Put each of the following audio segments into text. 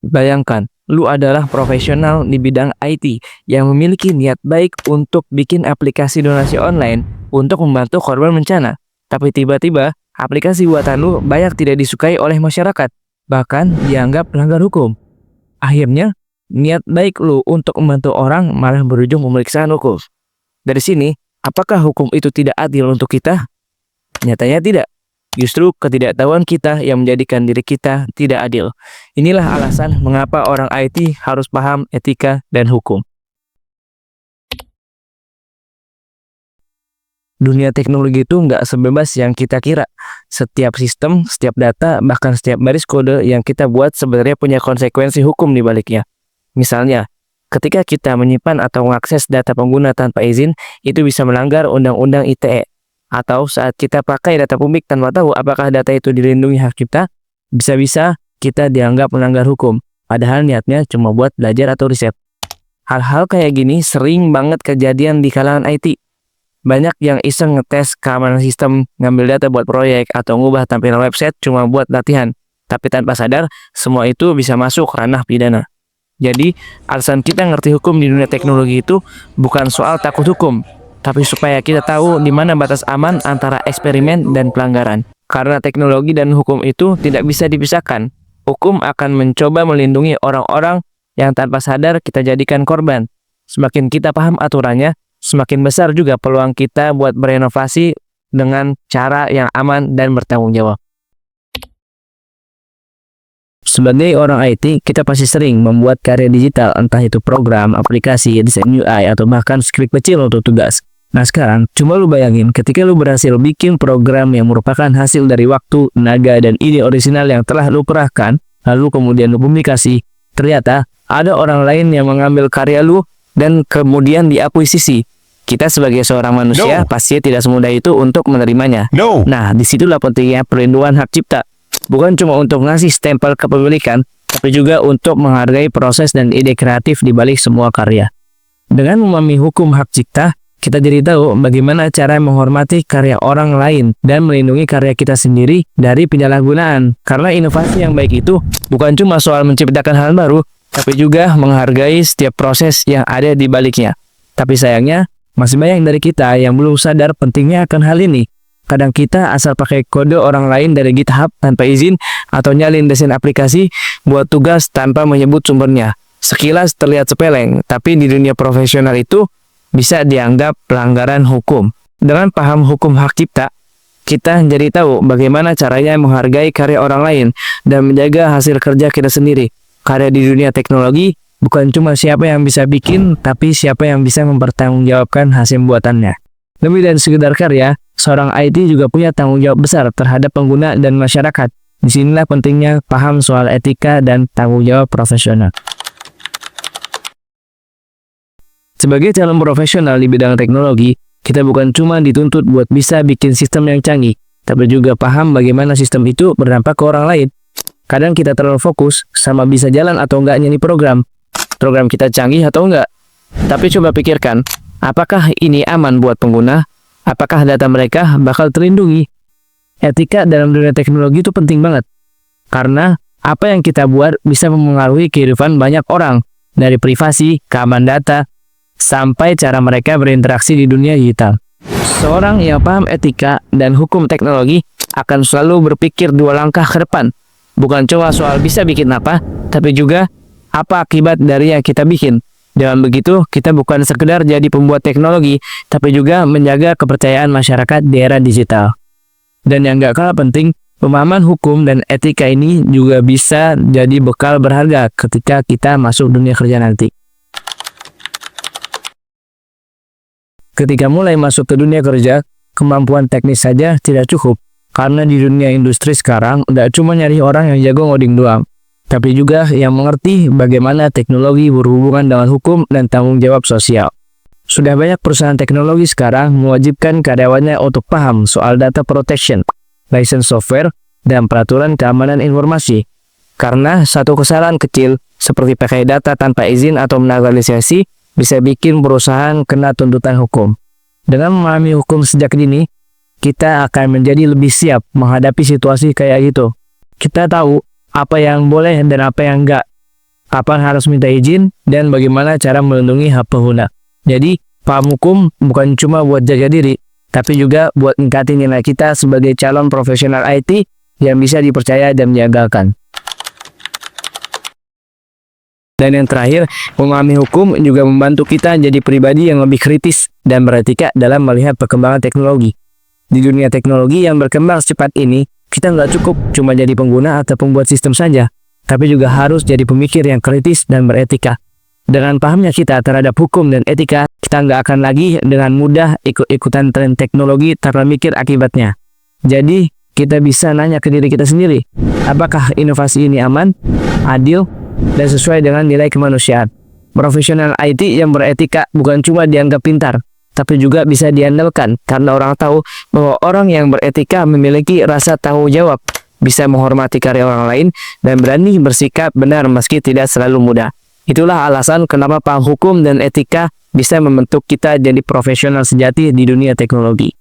Bayangkan, lu adalah profesional di bidang IT yang memiliki niat baik untuk bikin aplikasi donasi online untuk membantu korban bencana. Tapi tiba-tiba, aplikasi buatan lu banyak tidak disukai oleh masyarakat, bahkan dianggap melanggar hukum. Akhirnya, niat baik lu untuk membantu orang malah berujung pemeriksaan hukum. Dari sini, apakah hukum itu tidak adil untuk kita? Nyatanya tidak. Justru ketidaktahuan kita yang menjadikan diri kita tidak adil. Inilah alasan mengapa orang IT harus paham etika dan hukum. Dunia teknologi itu nggak sebebas yang kita kira. Setiap sistem, setiap data, bahkan setiap baris kode yang kita buat sebenarnya punya konsekuensi hukum di baliknya. Misalnya, ketika kita menyimpan atau mengakses data pengguna tanpa izin, itu bisa melanggar Undang-Undang ITE. Atau saat kita pakai data publik tanpa tahu apakah data itu dilindungi hak cipta, bisa-bisa kita dianggap melanggar hukum, padahal niatnya cuma buat belajar atau riset. Hal-hal kayak gini sering banget kejadian di kalangan IT. Banyak yang iseng ngetes keamanan sistem, ngambil data buat proyek, atau ngubah tampilan website cuma buat latihan. Tapi tanpa sadar, semua itu bisa masuk ranah pidana. Jadi, alasan kita ngerti hukum di dunia teknologi itu bukan soal takut hukum, tapi supaya kita tahu di mana batas aman antara eksperimen dan pelanggaran. Karena teknologi dan hukum itu tidak bisa dipisahkan. Hukum akan mencoba melindungi orang-orang yang tanpa sadar kita jadikan korban. Semakin kita paham aturannya, semakin besar juga peluang kita buat berinovasi dengan cara yang aman dan bertanggung jawab. Sebagai orang IT, kita pasti sering membuat karya digital, entah itu program, aplikasi, desain UI, atau bahkan skrip kecil untuk tugas. Nah sekarang, coba lu bayangin ketika lu berhasil bikin program yang merupakan hasil dari waktu, tenaga, dan ide orisinal yang telah lu kerahkan, lalu kemudian lu publikasi, ternyata ada orang lain yang mengambil karya lu dan kemudian diakuisisi. Kita sebagai seorang manusia pasti tidak semudah itu untuk menerimanya. Nah, disitulah pentingnya perlindungan hak cipta. Bukan cuma untuk ngasih stempel kepemilikan, tapi juga untuk menghargai proses dan ide kreatif di balik semua karya. Dengan memahami hukum hak cipta, kita jadi tahu bagaimana cara menghormati karya orang lain dan melindungi karya kita sendiri dari penyalahgunaan. Karena inovasi yang baik itu bukan cuma soal menciptakan hal baru, tapi juga menghargai setiap proses yang ada di baliknya. Tapi sayangnya, masih banyak dari kita yang belum sadar pentingnya akan hal ini. Kadang kita asal pakai kode orang lain dari GitHub tanpa izin atau nyalin desain aplikasi buat tugas tanpa menyebut sumbernya. Sekilas terlihat sepele, tapi di dunia profesional itu bisa dianggap pelanggaran hukum. Dengan paham hukum hak cipta, kita jadi tahu bagaimana caranya menghargai karya orang lain dan menjaga hasil kerja kita sendiri. Karya di dunia teknologi bukan cuma siapa yang bisa bikin, tapi siapa yang bisa mempertanggungjawabkan hasil buatannya. Lebih dari sekedar karya, seorang IT juga punya tanggung jawab besar terhadap pengguna dan masyarakat. Disinilah pentingnya paham soal etika dan tanggung jawab profesional. Sebagai calon profesional di bidang teknologi, kita bukan cuma dituntut buat bisa bikin sistem yang canggih, tapi juga paham bagaimana sistem itu berdampak ke orang lain. Kadang kita terlalu fokus sama bisa jalan atau enggaknya nih program kita canggih atau enggak. Tapi coba pikirkan, apakah ini aman buat pengguna? Apakah data mereka bakal terlindungi? Etika dalam dunia teknologi itu penting banget. Karena apa yang kita buat bisa mempengaruhi kehidupan banyak orang. Dari privasi, keamanan data, sampai cara mereka berinteraksi di dunia digital. Seorang yang paham etika dan hukum teknologi akan selalu berpikir 2 langkah ke depan. Bukan cuma soal bisa bikin apa, tapi juga apa akibat dari yang kita bikin. Dengan begitu, kita bukan sekedar jadi pembuat teknologi, tapi juga menjaga kepercayaan masyarakat di era digital. Dan yang gak kalah penting, pemahaman hukum dan etika ini juga bisa jadi bekal berharga ketika kita masuk dunia kerja nanti. Ketika mulai masuk ke dunia kerja, kemampuan teknis saja tidak cukup. Karena di dunia industri sekarang, tidak cuma nyari orang yang jago ngoding doang, tapi juga yang mengerti bagaimana teknologi berhubungan dengan hukum dan tanggung jawab sosial. Sudah banyak perusahaan teknologi sekarang mewajibkan karyawannya untuk paham soal data protection, license software, dan peraturan keamanan informasi. Karena satu kesalahan kecil, seperti pakai data tanpa izin atau menetralisasi, bisa bikin perusahaan kena tuntutan hukum. Dengan memahami hukum sejak dini, kita akan menjadi lebih siap menghadapi situasi kayak gitu. Kita tahu apa yang boleh dan apa yang enggak. kapan harus minta izin, dan bagaimana cara melindungi hak pengguna. Jadi, paham hukum bukan cuma buat jaga diri, tapi juga buat meningkatkan nilai kita sebagai calon profesional IT yang bisa dipercaya dan menjagalkan. Dan yang terakhir, memahami hukum juga membantu kita jadi pribadi yang lebih kritis dan beretika dalam melihat perkembangan teknologi. Di dunia teknologi yang berkembang secepat ini, kita nggak cukup cuma jadi pengguna atau pembuat sistem saja, tapi juga harus jadi pemikir yang kritis dan beretika. Dengan pahamnya kita terhadap hukum dan etika, kita nggak akan lagi dengan mudah ikut-ikutan tren teknologi tanpa mikir akibatnya. Jadi, kita bisa nanya ke diri kita sendiri, apakah inovasi ini aman, adil, dan sesuai dengan nilai kemanusiaan. Profesional IT yang beretika bukan cuma dianggap pintar, tapi juga bisa diandalkan karena orang tahu bahwa orang yang beretika memiliki rasa tanggung jawab, bisa menghormati karya orang lain, dan berani bersikap benar meski tidak selalu mudah. Itulah alasan kenapa paham hukum dan etika bisa membentuk kita jadi profesional sejati di dunia teknologi.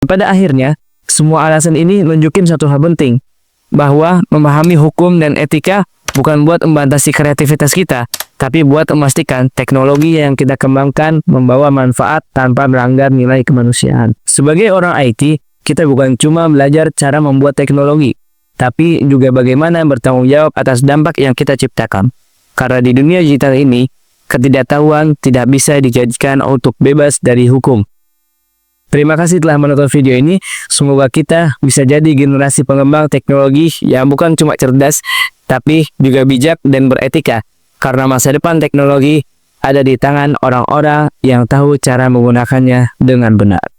Pada akhirnya, semua alasan ini nunjukin satu hal penting, bahwa memahami hukum dan etika bukan buat membatasi kreativitas kita, tapi buat memastikan teknologi yang kita kembangkan membawa manfaat tanpa melanggar nilai kemanusiaan. Sebagai orang IT, kita bukan cuma belajar cara membuat teknologi, tapi juga bagaimana bertanggung jawab atas dampak yang kita ciptakan. Karena di dunia digital ini, ketidaktahuan tidak bisa dijadikan untuk bebas dari hukum. Terima kasih telah menonton video ini. Semoga kita bisa jadi generasi pengembang teknologi yang bukan cuma cerdas, tapi juga bijak dan beretika. Karena masa depan teknologi ada di tangan orang-orang yang tahu cara menggunakannya dengan benar.